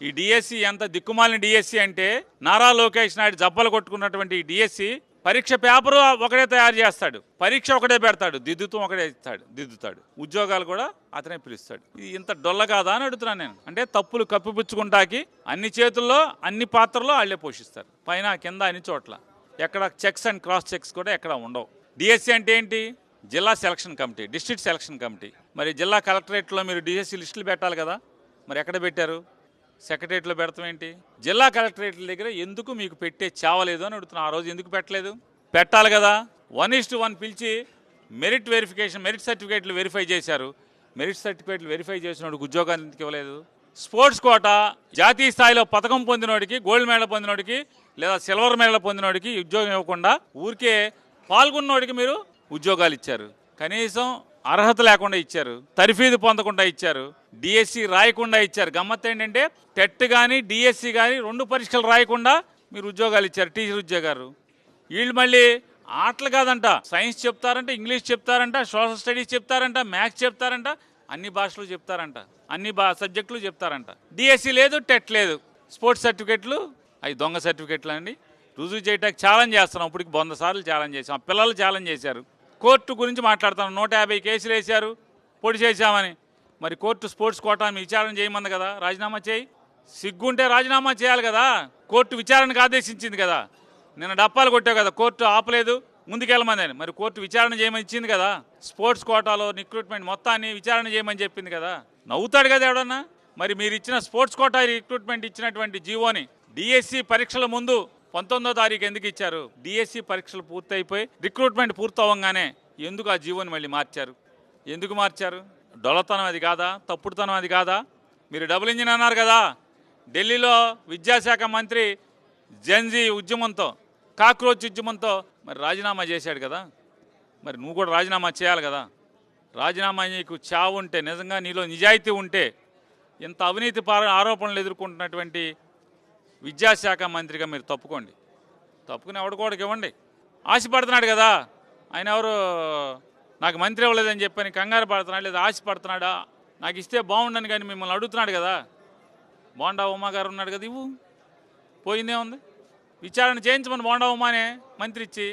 ఈ డిఎస్సి ఎంత దిక్కుమాలిన డిఎస్సి అంటే నారా లోకేష్ నాయుడు జబ్బలు కొట్టుకున్నటువంటి ఈ డిఎస్సి పరీక్ష పేపరు ఒకడే తయారు చేస్తాడు, పరీక్ష ఒకటే పెడతాడు, దిద్దుతం ఒకటే దిద్దుతాడు, ఉద్యోగాలు కూడా అతనే పిలుస్తాడు. ఇది ఇంత డొల్ల కాదా అని అడుగుతున్నాను నేను. అంటే తప్పులు కప్పిపుచ్చుకుంటాకి అన్ని చేతుల్లో అన్ని పాత్రలో వాళ్ళే పోషిస్తారు, పైన కింద అన్ని చోట్ల. ఎక్కడ చెక్స్ అండ్ క్రాస్ చెక్స్ కూడా ఎక్కడ ఉండవు. డిఎస్సి అంటే ఏంటి? జిల్లా selection committee, district selection committee. మరి జిల్లా కలెక్టరేట్లో మీరు డిఎస్సి లిస్టులు పెట్టాలి కదా, మరి ఎక్కడ పెట్టారు? సెక్రటరియట్లో పెడతాం ఏంటి? జిల్లా కలెక్టరేట్ల దగ్గర ఎందుకు మీకు పెట్టే చావలేదు అని అడుగుతున్నా. ఆ రోజు ఎందుకు పెట్టలేదు? పెట్టాలి కదా. 1:1 పిలిచి మెరిట్ వెరిఫికేషన్, మెరిట్ సర్టిఫికేట్లు వెరిఫై చేశారు. మెరిట్ సర్టిఫికేట్లు వెరిఫై చేసినోడికి ఉద్యోగాలు ఎందుకు ఇవ్వలేదు? స్పోర్ట్స్ కోటా జాతీయ స్థాయిలో పథకం పొందినోడికి, గోల్డ్ మెడల్ పొందినోడికి లేదా సిల్వర్ మెడల్ పొందినోడికి ఉద్యోగం ఇవ్వకుండా ఊరికే పాల్గొన్నోడికి మీరు ఉద్యోగాలు ఇచ్చారు. కనీసం అర్హత లేకుండా ఇచ్చారు, తర్ఫీదు పొందకుండా ఇచ్చారు, డిఎస్సి రాయకుండా ఇచ్చారు. గమ్మత్ ఏంటంటే టెట్ కానీ డిఎస్సి కానీ 2 పరీక్షలు రాయకుండా మీరు ఉద్యోగాలు ఇచ్చారు, టీచర్ ఉద్యోగాలు. వీళ్ళు మళ్ళీ ఆటలు కాదంట, సైన్స్ చెప్తారంట, ఇంగ్లీష్ చెప్తారంట, సోషల్ స్టడీస్ చెప్తారంట, మ్యాథ్స్ చెప్తారంట, అన్ని భాషలు చెప్తారంట, అన్ని సబ్జెక్టులు చెప్తారంట. డిఎస్సి లేదు, టెట్ లేదు. స్పోర్ట్స్ సర్టిఫికెట్లు అవి దొంగ సర్టిఫికెట్లు అండి. రుజువు చేయడానికి ఛాలెంజ్ చేస్తున్నాం. ఇప్పటికి 100 సార్లు ఛాలెంజ్ చేసాం. పిల్లలు ఛాలెంజ్ చేశారు. కోర్టు గురించి మాట్లాడుతాం. 150 కేసులు వేశారు, పొడి చేశామని. మరి కోర్టు స్పోర్ట్స్ కోటాను విచారణ చేయమంది కదా, రాజీనామా చేయి. సిగ్గుంటే రాజీనామా చేయాలి కదా. కోర్టు విచారణకు ఆదేశించింది కదా. నిన్న డప్పాలు కొట్టావు కదా, కోర్టు ఆపలేదు, ముందుకెళ్ళమంది అని. మరి కోర్టు విచారణ చేయమని ఇచ్చింది కదా. స్పోర్ట్స్ కోటాలో రిక్రూట్మెంట్ మొత్తాన్ని విచారణ చేయమని చెప్పింది కదా. నవ్వుతాడు కదా ఎవడన్నా. మరి మీరు ఇచ్చిన స్పోర్ట్స్ కోటా రిక్రూట్మెంట్ ఇచ్చినటువంటి జీవోని డిఎస్సి పరీక్షల ముందు 19వ తారీఖు ఎందుకు ఇచ్చారు? డిఎస్సి పరీక్షలు పూర్తయిపోయి రిక్రూట్మెంట్ పూర్తవగానే ఎందుకు ఆ జీవోని మళ్ళీ మార్చారు? ఎందుకు మార్చారు? డొల్లతనం అది కాదా? తప్పుడుతనం అది కాదా? మీరు డబుల్ ఇంజిన్ అన్నారు కదా. ఢిల్లీలో విద్యాశాఖ మంత్రి జెన్జీ ఉద్యమంతో, కాక్రోచ్ ఉద్యమంతో మరి రాజీనామా చేశాడు కదా. మరి నువ్వు కూడా రాజీనామా చేయాలి కదా. రాజీనామా నీకు చావు ఉంటే, నిజంగా నీలో నిజాయితీ ఉంటే, ఇంత అవినీతి ఆరోపణలు ఎదుర్కొంటున్నటువంటి విద్యాశాఖ మంత్రిగా మీరు తప్పుకోండి. తప్పుకుని ఎవడికోడికి ఇవ్వండి. ఆశపడుతున్నాడు కదా ఆయన. ఎవరు నాకు మంత్రి ఇవ్వలేదని చెప్పని కంగారు పడుతున్నాడు, లేదా ఆశపడుతున్నాడా? నాకు ఇస్తే బాగుండని కానీ మిమ్మల్ని అడుగుతున్నాడు కదా. బోండా ఉమా గారు ఉన్నాడు కదా, ఇవ్వు, పోయిందే ఉంది. విచారణ చేయించమని బోండా ఉమానే మంత్రి ఇచ్చి